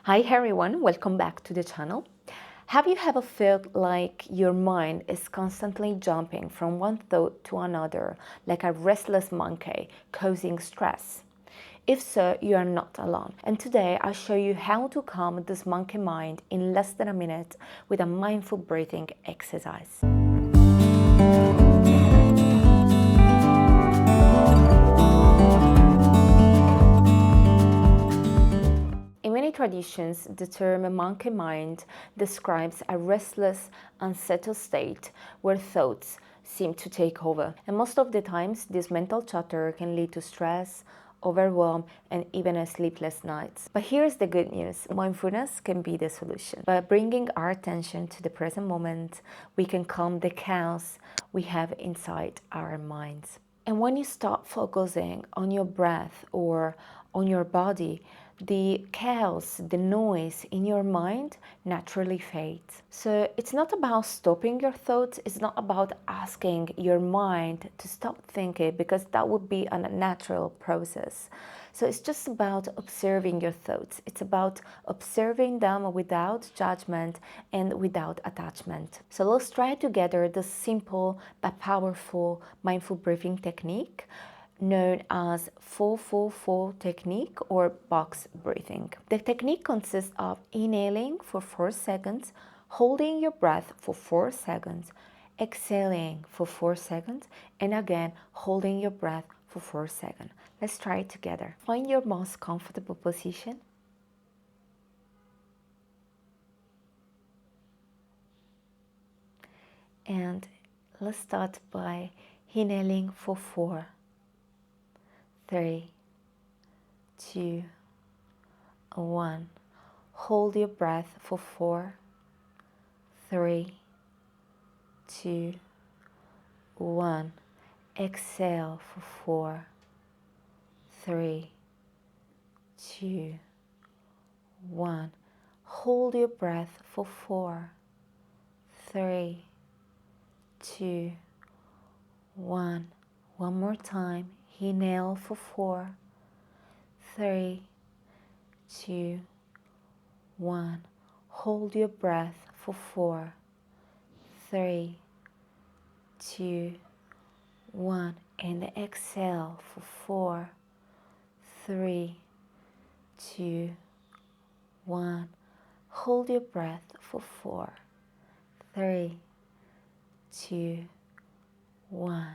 Hi everyone, welcome back to the channel. Have you ever felt like your mind is constantly jumping from one thought to another, like a restless monkey, causing stress? If so, you are not alone. And today I'll show you how to calm this monkey mind in less than a minute with a mindful breathing exercise. In many traditions, the term monkey mind describes a restless, unsettled state where thoughts seem to take over. And most of the times, this mental chatter can lead to stress, overwhelm, and even a sleepless nights. But here's the good news. Mindfulness can be the solution. By bringing our attention to the present moment, we can calm the chaos we have inside our minds. And when you start focusing on your breath or on your body, the chaos, the noise in your mind naturally fades. So it's not about stopping your thoughts, it's not about asking your mind to stop thinking, because that would be a natural process. So it's just about observing your thoughts. It's about observing them without judgment and without attachment. So let's try together the simple but powerful mindful breathing technique known as 4-4-4 technique or box breathing. The technique consists of inhaling for 4 seconds, holding your breath for 4 seconds, exhaling for 4 seconds, and again holding your breath for 4 seconds. Let's try it together. Find your most comfortable position. And let's start by inhaling for 4, 3, 2, 1. Hold your breath for 4, 3, 2, 1. Exhale for 4, 3, 2, 1. Hold your breath for 4, 3, 2, 1. One more time. Inhale for 4, 3, 2, 1. Hold your breath for 4, 3, 2, 1. And exhale for 4, 3, 2, 1. Hold your breath for 4, 3, 2, 1.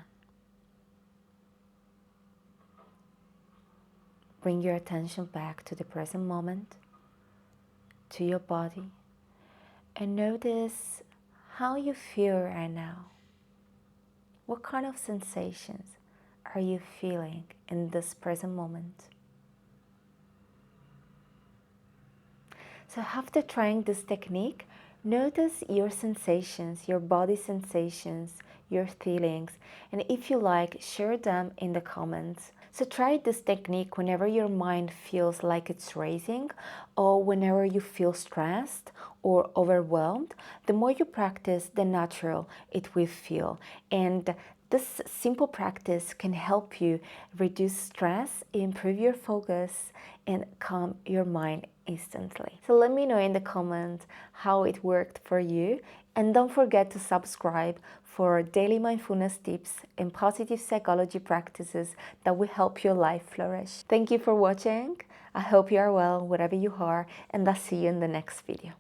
Bring your attention back to the present moment, to your body, and notice how you feel right now. What kind of sensations are you feeling in this present moment? So after trying this technique, notice your sensations, your body sensations, your feelings, and if you like, share them in the comments. So try this technique whenever your mind feels like it's racing, or whenever you feel stressed or overwhelmed. The more you practice, the natural it will feel. And this simple practice can help you reduce stress, improve your focus, and calm your mind instantly. So let me know in the comments how it worked for you. And don't forget to subscribe for daily mindfulness tips and positive psychology practices that will help your life flourish. Thank you for watching. I hope you are well wherever you are, and I'll see you in the next video.